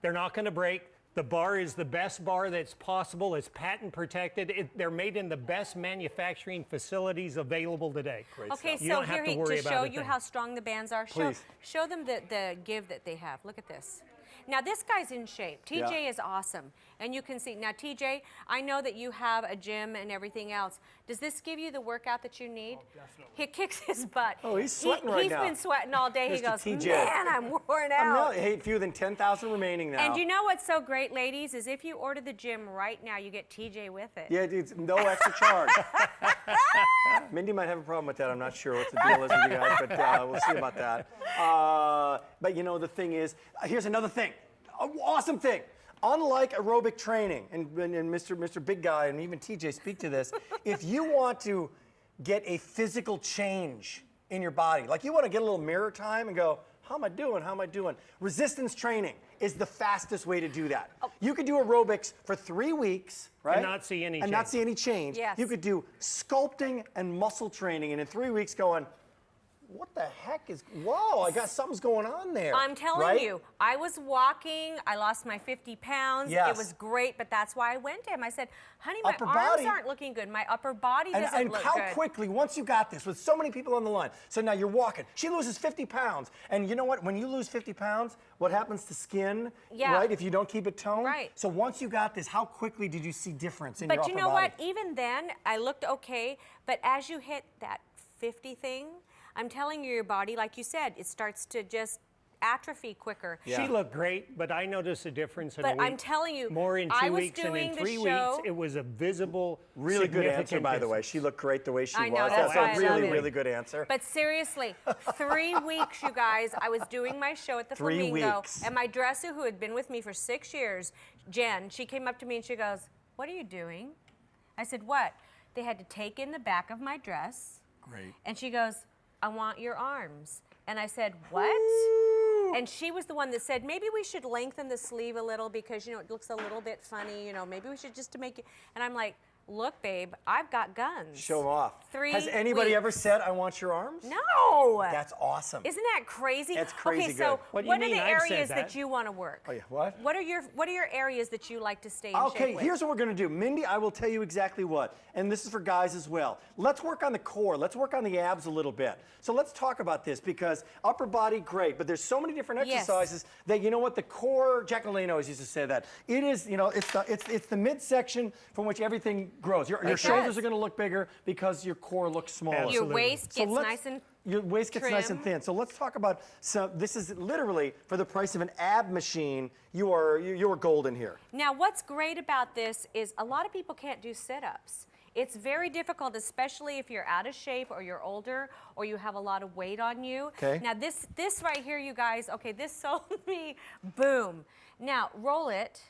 They're not going to break. The bar is the best bar that's possible. It's patent protected. They're made in the best manufacturing facilities available today. Okay, You so don't have here to worry to about show a you thing. how strong the bands are. Please. Show them the give that they have. Look at this. Now this guy's in shape. TJ Yeah. is awesome, and you can see. Now TJ, I know that you have a gym and everything else. Does this give you the workout that you need? Oh, definitely. He kicks his butt. Oh, he's sweating right now. He's been sweating all day. He Mr. goes, TJ. man, I'm worn I'm out. not, hey, fewer than 10,000 remaining now. And you know what's so great, ladies, is if you order the gym right now, you get TJ with it. Yeah, dude, no extra charge. Mindy might have a problem with that. I'm not sure what the deal is with you guys, but we'll see about that. But you know, the thing is, here's another thing, an awesome thing. Unlike aerobic training, and Mr. Big Guy and even TJ speak to this, if you want to get a physical change in your body, like you want to get a little mirror time and go, how am I doing? How am I doing? Resistance training is the fastest way to do that. You could do aerobics for 3 weeks, right? And not see any And not change. see any change. Yes. You could do sculpting and muscle training, and in 3 weeks going, what the heck is, whoa, I got something's going on there. I'm telling right? you, I was walking, I lost my 50 pounds. Yes. It was great, but that's why I went to him. I said, honey, my Upper arms body. aren't looking good. My upper body doesn't And look how good. quickly, once you got this, with so many people on the line, so now you're walking. She loses 50 pounds. And you know what? When you lose 50 pounds, what happens to skin, Yeah. right, if you don't keep it toned? Right. So once you got this, how quickly did you see difference in your But upper you know body? what? Even then, I looked okay. But as you hit that 50 thing, I'm telling you, your body, like you said, it starts to just atrophy quicker. She looked great, but I noticed a difference in a But week. I'm telling you, more in 2 I was weeks, and doing in the 3 show- weeks, it was a visible, Really good answer, significant by the way. difference. She looked great the way she I know, was. that's That's why I a love really, it. really good answer. But seriously, 3 weeks, you guys, I was doing my show at the 3 Flamingo, weeks. and my dresser, who had been with me for 6 years, Jen, she came up to me and she goes, "What are you doing?" I said, "What?" They had to take in the back of my dress. Great. And she goes, "I want your arms." And I said, "What?" And she was the one that said, maybe we should lengthen the sleeve a little because, you know, it looks a little bit funny, you know, maybe we should just to make it. And I'm like, look, babe, I've got guns. Show them off. 3 Has anybody weeks. ever said, "I want your arms"? No. That's awesome. Isn't that crazy? That's crazy Okay, so good. What do you what are mean the I've said areas that? that you want to work? Oh, yeah. What? What are your areas that you like to stay in Okay, shape with? here's what we're gonna do. Mindy, I will tell you exactly what. And this is for guys as well. Let's work on the core. Let's work on the abs a little bit. So let's talk about this because upper body, great, but there's so many different Yes. exercises that, you know what, the core, Jack LaLanne always used to say that. It is, you know, it's the midsection from which everything grows. Your It shoulders does. are gonna look bigger because your core looks smaller. Your Absolutely. waist So gets let's- nice and Your waist gets nice and trim. thin. So let's talk about, so this is literally for the price of an ab machine, you are golden here. Now, what's great about this is a lot of people can't do sit-ups. It's very difficult, especially if you're out of shape or you're older or you have a lot of weight on you. Okay. Now, this right here, you guys, okay, this sold me, boom. Now, roll it.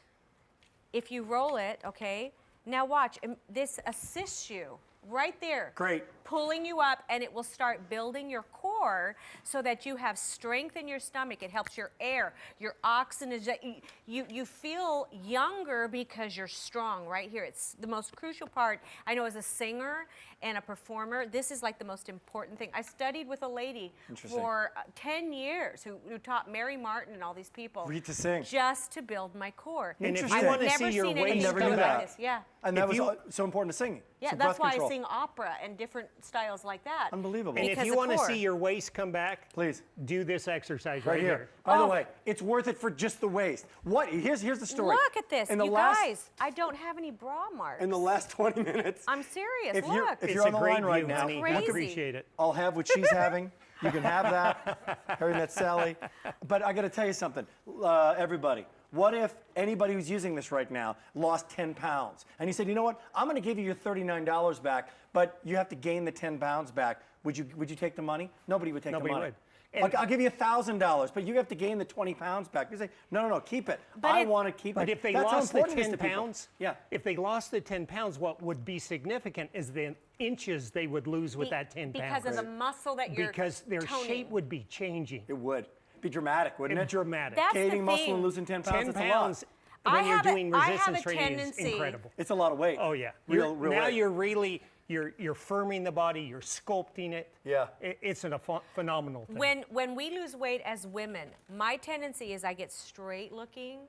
If you roll it, okay, now watch, this assists you right there. Great. Pulling you up, and it will start building your core so that you have strength in your stomach. It helps your air, your oxygen. You feel younger because you're strong right here. It's the most crucial part. I know as a singer and a performer, this is like the most important thing. I studied with a lady for 10 years who taught Mary Martin and all these people. Read to sing. Just to build my core. And if Interesting. you want to I've see never your seen waist anything Never knew come like that. this. Yeah. And that If was you- so important to singing. Yeah, So that's breath why control. I sing opera and different styles like that. Unbelievable. And Because if you the want to core. see your waist come back, Please. do this exercise Right right, here. here. By the Oh. way, it's worth it for just the waist. What? Here's the story. Look at this, In the you last, guys. I don't have any bra marks. In the last 20 minutes. I'm serious. If Look. you're It's on a the great line right view, now, honey. Crazy. I appreciate it. I'll have what she's having. You can have that. Everything that Sally. But I got to tell you something, everybody. What if anybody who's using this right now lost 10 pounds? And you said, you know what? I'm going to give you your $39 back, but you have to gain the 10 pounds back. Would you take the money? Nobody would take Nobody the money. would. And- I'll give you $1,000, but you have to gain the 20 pounds back. You say, no, keep it. But I if- want to keep it. But if they That's how lost the important it is 10 to people. pounds, Yeah. if they lost the 10 pounds, what would be significant is the inches they would lose with that 10 pounds. Because of the muscle that you're Because their toning. shape would be changing. It would. Be dramatic, wouldn't it? Dramatic. That's the Gaining muscle thing. and losing 10 pounds, 10 it's a lot. pounds I when you're have a- doing I have a resistance training is tendency- incredible. It's a lot of weight. Oh yeah. Real now weight. you're really you're firming the body, you're sculpting it. Yeah. It's a phenomenal thing. When we lose weight as women, my tendency is I get straight looking.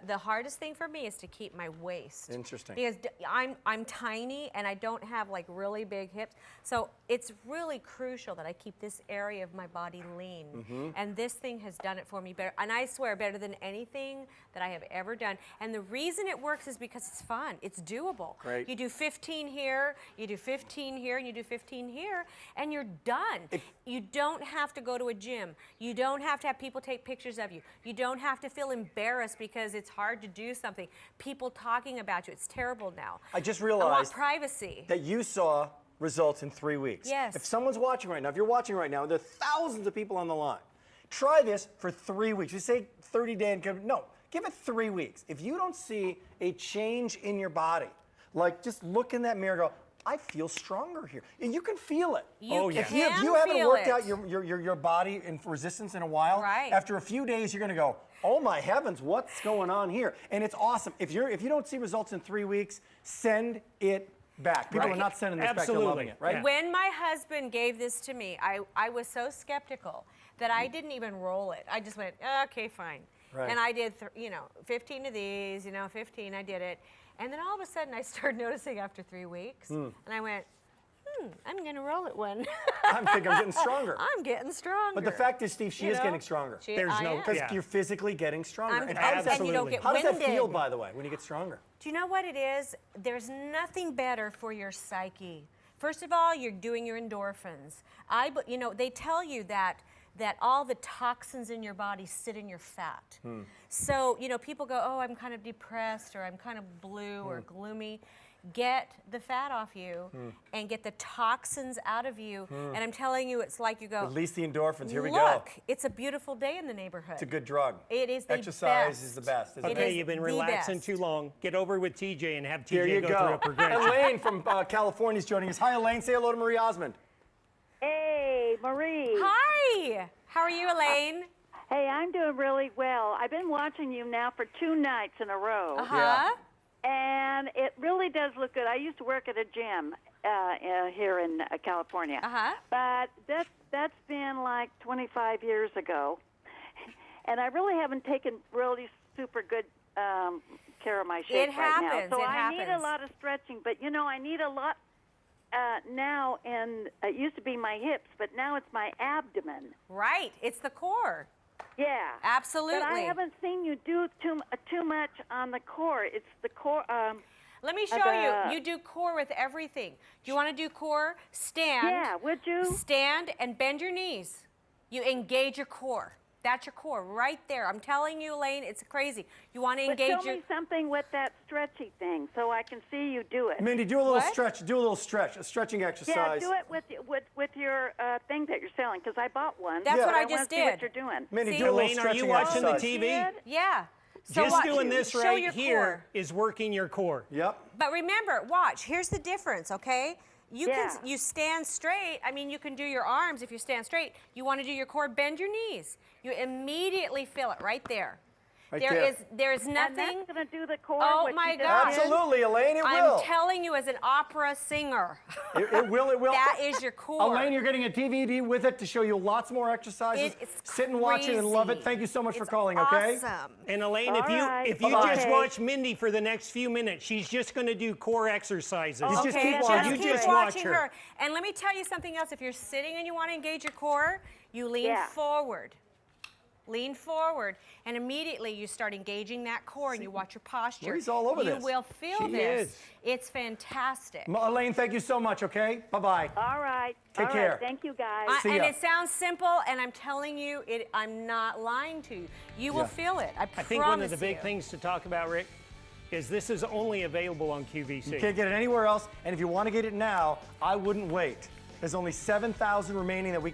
The hardest thing for me is to keep my waist. Interesting. Because I'm tiny and I don't have like really big hips. So it's really crucial that I keep this area of my body lean. Mm-hmm. And this thing has done it for me better. And I swear better than anything that I have ever done. And the reason it works is because it's fun. It's doable. Great. You do 15 here, you do 15 here, and you do 15 here, and you're done. You don't have to go to a gym. You don't have to have people take pictures of you. You don't have to feel embarrassed because it's hard to do something. People talking about you. It's terrible now. I just I want realized privacy. that you saw results in 3 weeks. Yes. If someone's watching right now, if you're watching right now, there are thousands of people on the line. Try this for 3 weeks. You say 30-day and no, give it 3 weeks. If you don't see a change in your body, like just look in that mirror and go, I feel stronger here. And you can feel it. You If can you haven't feel worked it. out your body in resistance in a while, Right. after a few days you're gonna go, oh my heavens, what's going on here? And it's awesome. If you don't see results in 3 weeks, send it back. People Right. are not sending this back, they're Absolutely. loving it, right? Yeah. When my husband gave this to me, I was so skeptical that I didn't even roll it. I just went, okay, fine. Right. And I did, 15 of these, 15, I did it. And then all of a sudden I started noticing after 3 weeks, and I went, I'm gonna roll it one. I think I'm getting stronger. I'm getting stronger. But the fact is, Steve, she You is know? getting stronger. There's I no- am. Because Yeah. you're physically getting stronger. I'm- And how does that, and you don't get how does that feel, winded. by the way, when you get stronger? Do you know what it is? There's nothing better for your psyche First of all, you're doing your endorphins. You know, they tell you that all the toxins in your body sit in your fat. So, you know, people go, oh, I'm kind of depressed or I'm kind of blue or gloomy. Get the fat off you and get the toxins out of you. And I'm telling you, it's like you go, release the endorphins. Here we go. Look, it's a beautiful day in the neighborhood. It's a good drug. It is the Exercise best. is the best. Isn't Okay, it? you've been the relaxing best. too long. Get over with TJ and have Here TJ you go go. through a progression. Elaine from California is joining us. Hi, Elaine. Say hello to Marie Osmond. Hey, Marie. Hi. How are you, Elaine? Hey, I'm doing really well. I've been watching you now for 2 nights in a row. Uh-huh. And it really does look good. I used to work at a gym here in California. Uh-huh. But that's been like 25 years ago. And I really haven't taken really super good care of my shape right now. So I need a lot of stretching. But, you know, I need a lot now. And it used to be my hips, but now it's my abdomen. Right. It's the core. Yeah. Absolutely. But I haven't seen you do too much on the core. It's the core. Let me show you. You do core with everything. Do you want to do core? Stand. Yeah, would you? Stand and bend your knees. You engage your core. That's your core right there. I'm telling you, Elaine, it's crazy. You want to engage show me something with that stretchy thing so I can see you do it. Mindy, do a little stretch. Do a little stretch. A stretching exercise. Yeah, do it with your thing that you're selling because I bought one. That's what I wanna just see did. what you're doing. Mindy, See? do a little Elaine, are stretching you watching the exercise. TV? Yeah. So Just watch. doing this Show right your here core. is working your core. Yep. But remember, watch. Here's the difference, okay? You Yeah. you stand straight. I mean, you can do your arms if you stand straight. You want to do your core, bend your knees. You immediately feel it right there. Right there is And nothing. that's going to do the core. Oh, what you my just gosh. did? Absolutely, Elaine, it will. I'm telling you, as an opera singer, It will, it will. that is your core. Elaine, you're getting a DVD with it to show you lots more exercises. It's Sit and watch it and love it. crazy. Thank you so much for It's calling, okay? Awesome. And Elaine, All if right. you Bye-bye. just Okay. watch Mindy for the next few minutes, she's just going to do core exercises. You just Okay, keep just watching. You keep just watch watching her. her. And let me tell you something else. If you're sitting and you want to engage your core, you lean Yeah. forward. Lean forward, and immediately you start engaging that core, and you watch your posture. Marie's all over you this. will feel She this. is. It's fantastic. Elaine, thank you so much, okay? Bye-bye. All right. Take All care. right. Thank you, guys. See And ya. it sounds simple, and I'm telling you, I'm not lying to you. You will feel it. I I think one of promise the big you. things to talk about, Rick, is this is only available on QVC. You can't get it anywhere else, and if you want to get it now, I wouldn't wait. There's only 7,000 remaining that we can